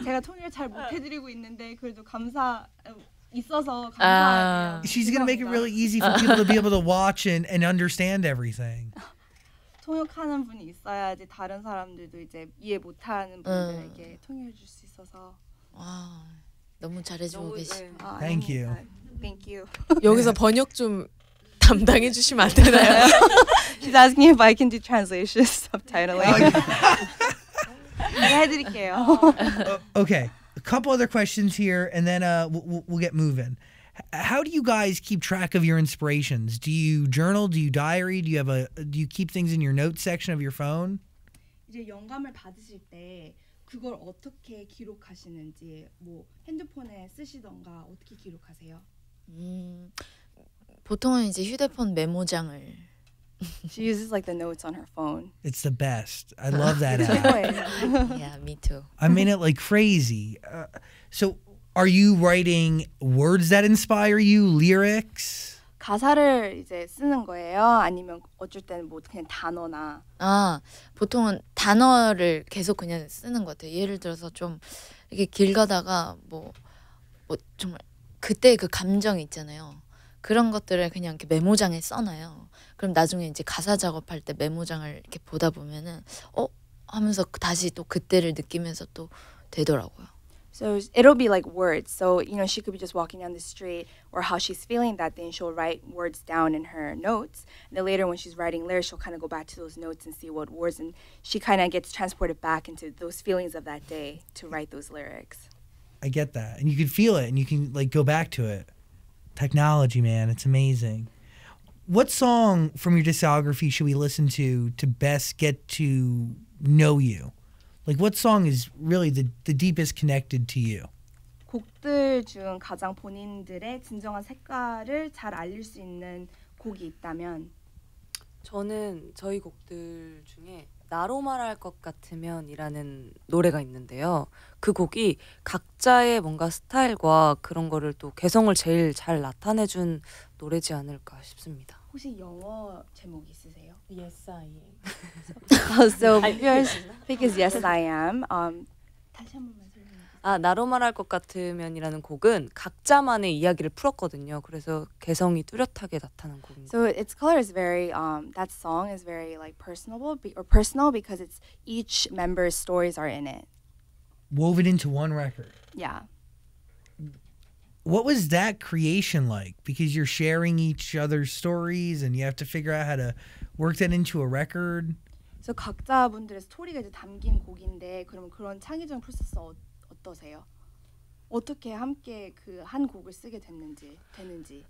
제가 통일을 잘 못해드리고 있는데 그래도 있어서 감사해요. She's gonna make it really easy for people to be able to watch and understand everything. 통역하는 분이 있어야지 다른 사람들도 이제 이해 못하는 분들에게 통역해 줄 수 있어서. 와, 너무 잘해주고 계시. Thank you. Thank you. 여기서 번역 좀 담당해 주시면 안 되나요? She's asking if I can do translation subtitling. 해드릴게요. Okay, a couple other questions here, and then we'll get moving. How do you guys keep track of your inspirations? Do you journal? Do you diary? Do you keep things in your notes section of your phone? 이제 영감을 받으실 때 그걸 어떻게 기록하시는지 뭐 핸드폰에 쓰시던가 어떻게 기록하세요? 보통은 이제 휴대폰 메모장을. She uses like the notes on her phone. It's the best. I love that app. Yeah, me too. I'm in it like crazy. So, are you writing words that inspire you, lyrics? 가사를 이제 쓰는 거예요? 아니면 어쩔 때는 뭐 그냥 단어나? 보통은 단어를 계속 그냥 쓰는 것 같아요. 예를 들어서 좀 이렇게 길 가다가 뭐 정말 그때 그 감정 있잖아요. 그런 것들을 그냥 이렇게 메모장에 써놔요. 그럼 나중에 이제 가사 작업할 때 메모장을 이렇게 보다 보면은 하면서 다시 또 그때를 느끼면서 또 되더라고요. So it'll be like words. So, she could be just walking down the street or how she's feeling that day and she'll write words down in her notes. And then later when she's writing lyrics, she'll kind of go back to those notes and see what words, and she kind of gets transported back into those feelings of that day to write those lyrics. I get that. And you can feel it and you can like go back to it. Technology, man, it's amazing. What song from your discography should we listen to best get to know you? Like what song is really the deepest connected to you? 곡들 중 가장 본인들의 진정한 색깔을 잘 알릴 수 있는 곡이 있다면 저는 저희 곡들 중에 나로 말할 것 같으면이라는 노래가 있는데요. 그 곡이 각자의 뭔가 스타일과 그런 거를 또 개성을 제일 잘 나타내준 노래지 않을까 싶습니다. 혹시 영어 제목 있으세요? Yes, I am. So yours because yes I am. 다시 한 번만 설명해 주세요. 아, 나로 말할 것 같으면이라는 곡은 각자만의 이야기를 풀었거든요. 그래서 개성이 뚜렷하게 나타난 곡입니다. So its color is very that song is very like personal because it's each member's stories are in it. Woven into one record. Yeah. What was that creation like? Because you're sharing each other's stories and you have to figure out how to work that into a record. 그래서 각자분들의 스토리가 이제 담긴 곡인데 그럼 그런 창의적 프로세스 어떠세요? 어떻게 함께 그 한 곡을 쓰게 되는지.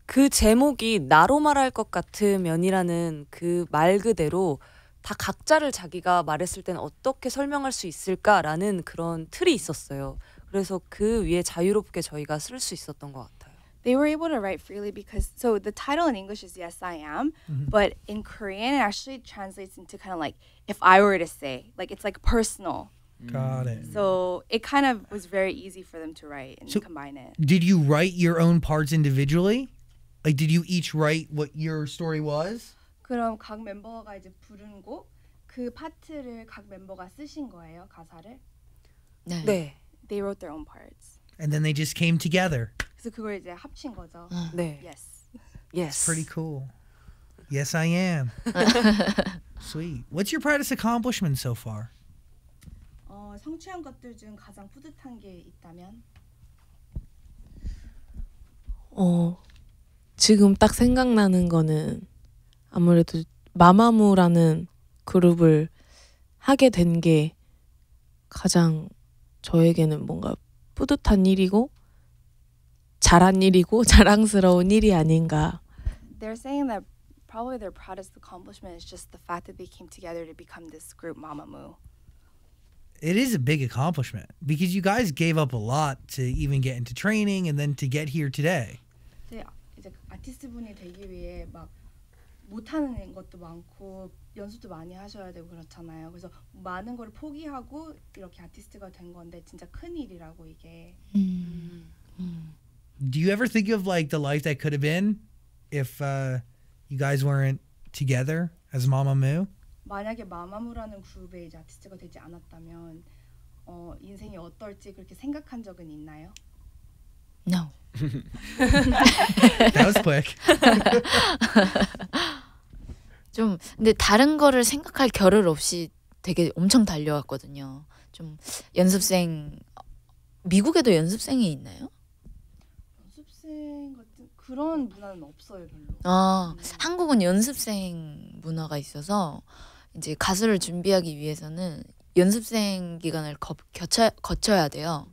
그 제목이 나로 말할 것 같으면이라는 그 말 그대로 다 각자를 자기가 말했을 때는 어떻게 설명할 수 있을까라는 그런 틀이 있었어요. 그래서 그 위에 자유롭게 저희가 쓸 수 있었던 것 같아요. They were able to write freely because so the title in English is Yes I Am, but in Korean it actually translates into kind of like if I were to say, like it's like personal. Got it. So it kind of was very easy for them to write and So- combine it. Did you write your own parts individually? Like did you each write what your story was? 그럼 각 멤버가 이제 부른 곡 그 파트를 각 멤버가 쓰신 거예요, 가사를? 네. 네. They wrote their own parts. And then they just came together. 그래서 그걸 이제 합친 거죠. 네. Yes. Yes. Pretty cool. Yes, I am. Sweet. What's your proudest accomplishment so far? 성취한 것들 중 가장 뿌듯한 게 있다면? 지금 딱 생각나는 거는 아무래도 마마무라는 그룹을 하게 된 게 가장 저에게는 뭔가 뿌듯한 일이고 잘한 일이고 자랑스러운 일이 아닌가. They're saying that probably their proudest accomplishment is just the fact that they came together to become this group Mamamoo. It is a big accomplishment because you guys gave up a lot to even get into training and then to get here today. 이제 아티스트 분이 되기 위해 막 못하는 것도 많고 연습도 많이 하셔야 되고 그렇잖아요. 그래서 많은 걸 포기하고 이렇게 아티스트가 된 건데 진짜 큰 일이라고 이게. Do you ever think of like the life that could have been if you guys weren't together as Mamamoo? 만약에 마마무라는 그룹의 이제 아티스트가 되지 않았다면 인생이 어떨지 그렇게 생각한 적은 있나요? No. That was quick. 좀 근데 다른 거를 생각할 겨를 없이 되게 엄청 달려왔거든요. 좀 연습생 미국에도 연습생이 있나요? 연습생 같은 그런 문화는 없어요 별로. 한국은 연습생 문화가 있어서 이제 가수를 준비하기 위해서는 연습생 기간을 거쳐야 돼요.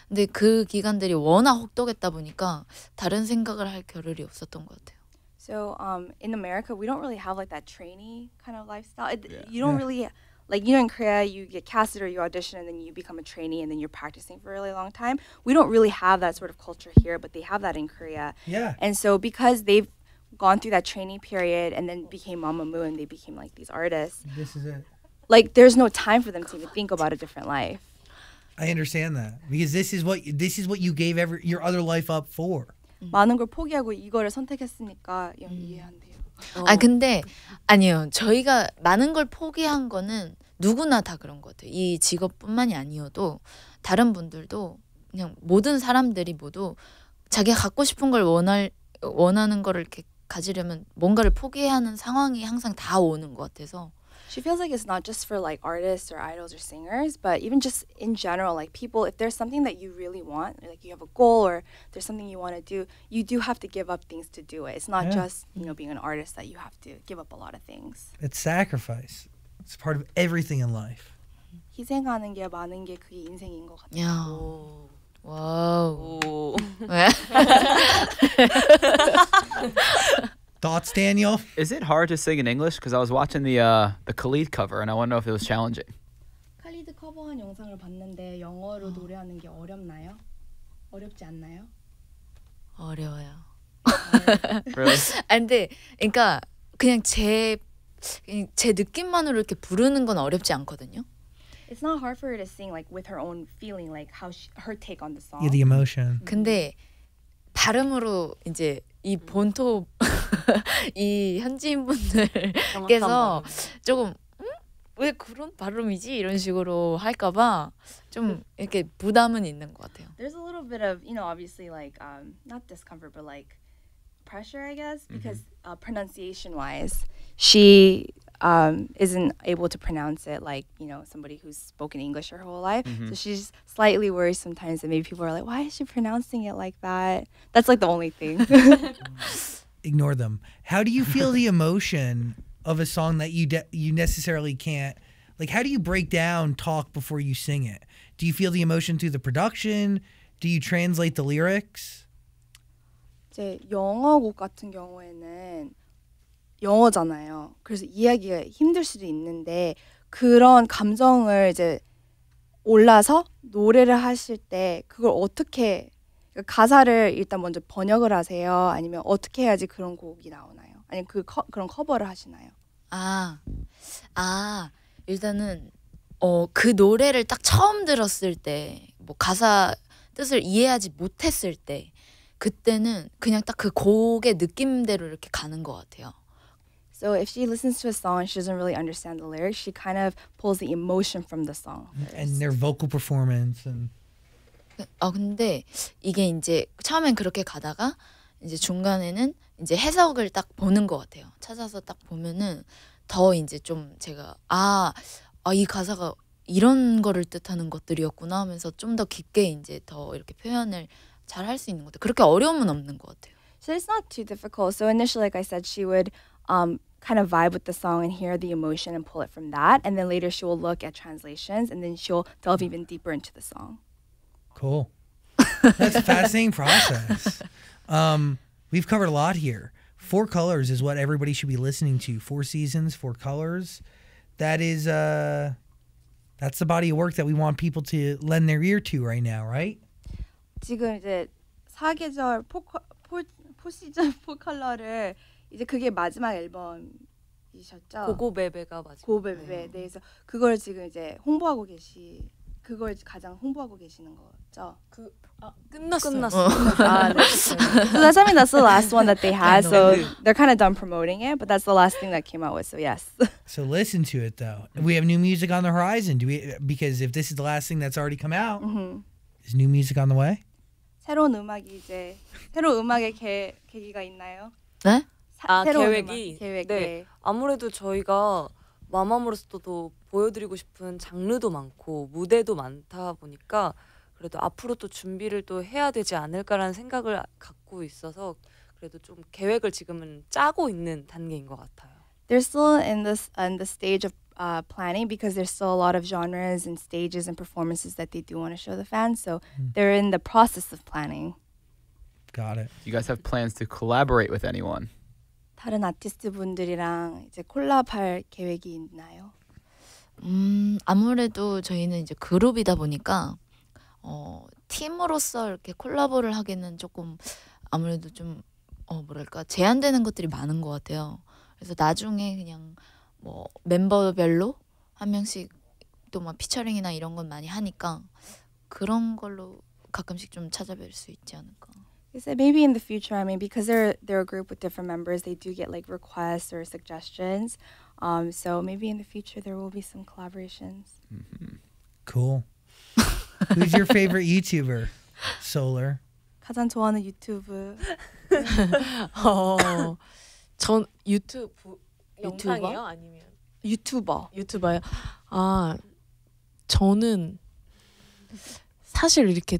근데 그 기간들이 워낙 혹독했다 보니까 다른 생각을 할 겨를이 없었던 것 같아요. So in America we don't really have like that trainee kind of lifestyle. You Yeah. don't really like in Korea you get casted or you audition and then you become a trainee and then you're practicing for a really long time. We don't really have that sort of culture here, but they have that in Korea. Yeah. And so because they've gone through that training period and then became Mamamoo and they became like these artists, This is it. like there's no time for them to even think about a different life. I understand that because this is what you gave your other life up for. 많은 걸 포기하고 이거를 선택했으니까 이해한대요. 근데 아니요. 저희가 많은 걸 포기한 거는 누구나 다 그런 것 같아요. 이 직업뿐만이 아니어도 다른 분들도 그냥 모든 사람들이 모두 자기가 갖고 싶은 걸 원하는 거를 이렇게 가지려면 뭔가를 포기해야 하는 상황이 항상 다 오는 것 같아서. She feels like it's not just for like artists or idols or singers, but even just in general, like people, if there's something that you really want, or like you have a goal or there's something you want to do, you do have to give up things to do it. It's not Yeah. just, being an artist that you have to give up a lot of things. It's sacrifice. It's part of everything in life. 희생하는 게 많은 게 그게 인생인 것 같아요. 야. 오. 와우. 오. 왜? Thoughts, Daniel? Is it hard to sing in English? Because I was watching the Khalid cover and I want to know if it was challenging. 칼리드 커버 커버한 영상을 봤는데 영어로 노래하는 게 어렵나요? 어렵지 않나요? 어려워요. Really? 아 근데 그러니까 그냥 제 느낌만으로 이렇게 부르는 건 어렵지 않거든요. It's not hard for her to sing like with her own feeling, like how her take on the song. Yeah, the emotion. 근데 발음으로 이제 이 본토 이 현지인 분들께서 조금 왜 그런 발음이지 이런 식으로 할까봐 좀 이렇게 부담은 있는 것 같아요. There's a little bit of, you know, obviously like not discomfort but like pressure, I guess, because pronunciation wise she isn't able to pronounce it like, you know, somebody who's spoken English her whole life. So she's slightly worried sometimes that maybe people are like, why is she pronouncing it like that? That's like the only thing. Ignore them. How do you feel the emotion of a song that you necessarily can't, like, how do you break down talk before you sing it? Do you feel the emotion through the production? Do you translate the lyrics? 이제 영어곡 같은 경우에는 영어잖아요. 그래서 이해하기가 힘들 수도 있는데 그런 감정을 이제 올라서 노래를 하실 때 그걸 어떻게, 그러니까 가사를 일단 먼저 번역을 하세요? 아니면 어떻게 해야지 그런 곡이 나오나요? 아니면 그런 커버를 하시나요? 일단은 그 노래를 딱 처음 들었을 때 뭐 가사 뜻을 이해하지 못했을 때 그때는 그냥 딱 그 곡의 느낌대로 이렇게 가는 것 같아요. So if she listens to a song and she doesn't really understand the lyrics, she kind of pulls the emotion from the song first. And their vocal performance and 근데 이게 이제 처음엔 그렇게 가다가 이제 중간에는 이제 해석을 딱 보는 것 같아요. 찾아서 딱 보면은 더 이제 좀 제가 이 가사가 이런 거를 뜻하는 것들이었구나 하면서 좀 더 깊게 이제 더 이렇게 표현을 잘 할 수 있는 것 같아요. 그렇게 어려움은 없는 것 같아요. So it's not too difficult. So initially, like I said, she would kind of vibe with the song and hear the emotion and pull it from that. And then later she will look at translations and then she'll delve even deeper into the song. cool. That's a fascinating process. We've covered a lot here. 4 Colors is what everybody should be listening to. 4 Seasons, 4 Colors. That is that's the body of work that we want people to lend their ear to right now, right? 지금 이제 4계절 4시즌 4컬러를 이제 그게 마지막 앨범이셨죠? 고고베베가 맞아요. 고베베. 네, 그래서 그걸 지금 이제 홍보하고 그걸 가장 홍보하고 계시는 거죠? 끝났어요. 네. So that's, I mean, that's the last one that they had. So they're kind of done promoting it, but that's the last thing that came out with. So yes. So listen to it though. We have new music on the horizon. Because if this is the last thing that's already come out, is new music on the way? 새로운 음악의 계기가 있나요? 네? 새로운 계획이? 계획. 네. 아무래도 저희가 마마무로서도 보여드리고 싶은 장르도 많고 무대도 많다 보니까 그래도 앞으로 또 준비를 또 해야 되지 않을까라는 생각을 갖고 있어서 그래도 좀 계획을 지금은 짜고 있는 단계인 것 같아요. They're still in the stage of planning because there's still a lot of genres and stages and performances that they do want to show the fans. So they're in the process of planning. Got it. Do you guys have plans to collaborate with anyone? 다른 아티스트 분들이랑 이제 콜라보할 계획이 있나요? 아무래도 저희는 이제 그룹이다 보니까 팀으로서 이렇게 콜라보를 하기는 조금 아무래도 좀 뭐랄까 제한되는 것들이 많은 것 같아요. 그래서 나중에 그냥 뭐 멤버별로 한 명씩 또 막 피처링이나 이런 건 많이 하니까 그런 걸로 가끔씩 좀 찾아뵐 수 있지 않을까. So maybe in the future, I mean, because they're a group with different members, they do get like requests or suggestions. So maybe in the future there will be some collaborations. Cool. Who's your favorite YouTuber? Solar. 가장 좋아하는 유튜브. 전 유튜브 영상이요? 아니면 유튜버요? 저는 사실 이렇게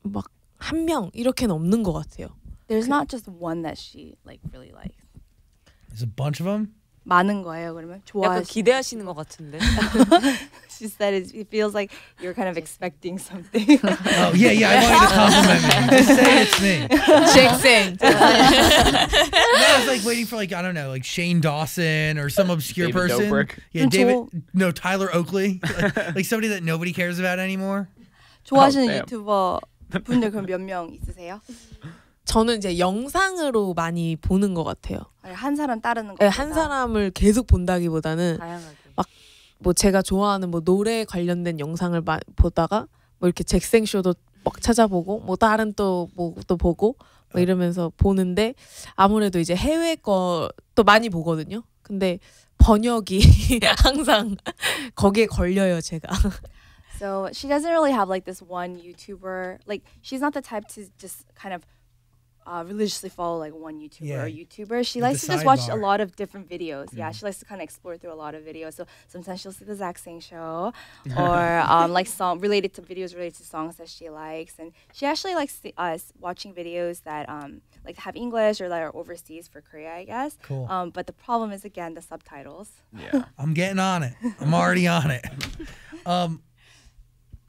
막 한 명 이렇게는 없는 것 같아요. There's not just one that she like really likes. There's a bunch of them. 많은 거예요. 그러면 약간 좋아하시. 기대하시는 것 같은데. She said it feels like you're kind of expecting something. Oh yeah, I want you to compliment me. Just say it's me. 잭슨. No, I was like waiting for like I don't know, like Shane Dawson or some obscure David person. Dobrik. Yeah, 저- Tyler Oakley, like somebody that nobody cares about anymore. 좋아하시는 damn. 유튜버 분들 그럼 몇 명 있으세요? 저는 이제 영상으로 많이 보는 것 같아요. 아니, 한 사람 따르는 거. 네, 한 사람을 계속 본다기보다는 다양하게. 뭐 제가 좋아하는 뭐 노래 관련된 영상을 보다가 뭐 이렇게 잭생 쇼도 막 찾아보고 뭐 다른 또 뭐 또 보고 뭐 이러면서 보는데 아무래도 이제 해외 것도 많이 보거든요. 근데 번역이 항상 거기에 걸려요, 제가. So she doesn't really have like this one YouTuber. Like she's not the type to just kind of religiously follow like one YouTuber or YouTuber. She Like likes the to just watch a sidebar. lot of different videos. Yeah, she likes to kind of explore through a lot of videos. So sometimes she'll see the Zach Sing show or like song related to videos related to songs that she likes. And she actually likes watching videos that like have English or that are overseas for Korea, I guess. Cool. But the problem is again the subtitles. Yeah. I'm getting on it. I'm already on it.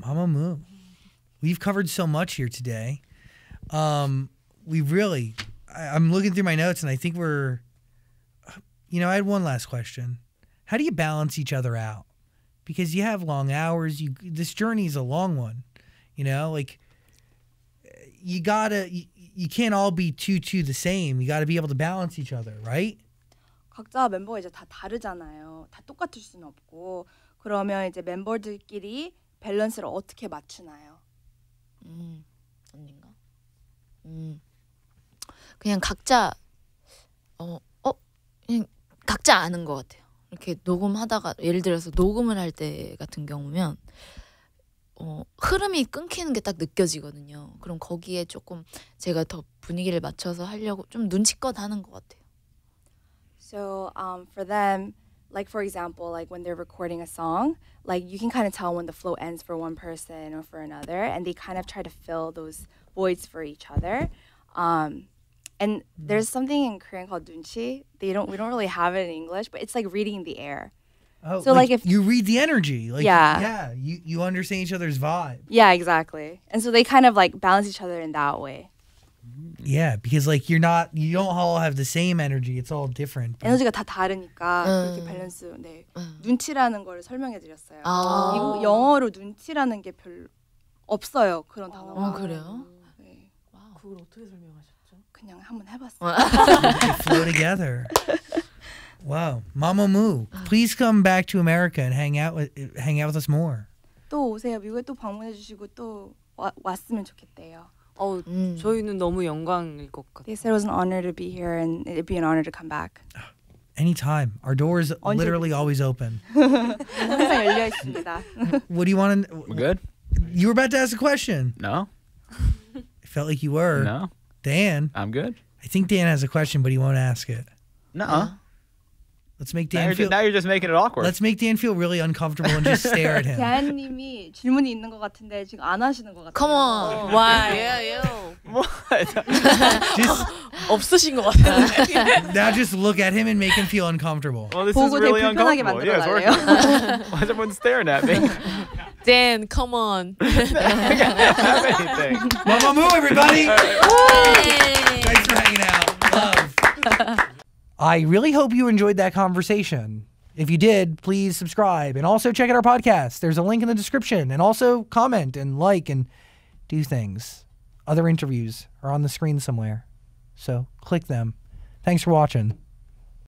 Mamamoo, we've covered so much here today. We really, I'm looking through my notes and I think we're, I had one last question. How do you balance each other out? Because you have long hours. This journey is a long one. Like you can't all be two the same. You got to be able to balance each other, right? 각자 멤버가 이제 다 다르잖아요. 다 똑같을 수는 없고 그러면 이제 멤버들끼리 밸런스를 어떻게 맞추나요? 언젠가. 그냥 각자 그냥 각자 아는 것 같아요. 이렇게 녹음하다가 예를 들어서 녹음을 할 때 같은 경우면 흐름이 끊기는 게 딱 느껴지거든요. 그럼 거기에 조금 제가 더 분위기를 맞춰서 하려고 좀 눈치껏 하는 것 같아요. So for them, like for example, like when they're recording a song, like you can kind of tell when the flow ends for one person or for another, and they kind of try to fill those voids for each other. And there's something in Korean called dunchi. We don't really have it in English, but it's like reading the air. Oh, So, like, if- you read the energy, like Yeah. you understand each other's vibe. Yeah, exactly. And so they kind of like balance each other in that way. Yeah, because like you don't all have the same energy. It's all different. 에너지가 다 다르니까 그렇게 밸런스. 네. 눈치라는 걸 설명해 드렸어요. 아. 미국 영어로 눈치라는 게 별로 없어요. 그런 단어가. 그래요? 네. 그걸 어떻게 설명하셨죠? 그냥 한번 해봤어요. They flow together. Wow, Mamamoo, please come back to America and hang out with us more. 또 오세요. 미국에 또 방문해 주시고 또 왔으면 좋겠대요. 저희는 너무 영광일 것 같아요. They said it was an honor to be here and it'd be an honor to come back. Anytime, our doors literally always open. 항상 열려 있습니다. What do you want to? We're good? You were about to ask a question. No? It felt like you were. No? Dan, I'm good? I think Dan has a question, but he won't ask it. No. Let's make Now Dan feel. you're just making it awkward. Let's make Dan feel really uncomfortable and just stare at him. 대한님이 질문이 있는 것 같은데 지금 안 하시는 것 같아요. Come on. Why? Just 없으신 것 같아요. now, just look at him and make him feel uncomfortable. Well, this is 보고 되게 really 불편하게 uncomfortable. Yeah, it's 만들어달래요. working. Why is everyone staring at me? Dan, come on. I can't have anything. Mamamoo, everybody! Thanks for hanging out. Love. I really hope you enjoyed that conversation. If you did, please subscribe and also check out our podcast. There's a link in the description, and also comment and like and do things. Other interviews are on the screen somewhere, so click them. Thanks for watching.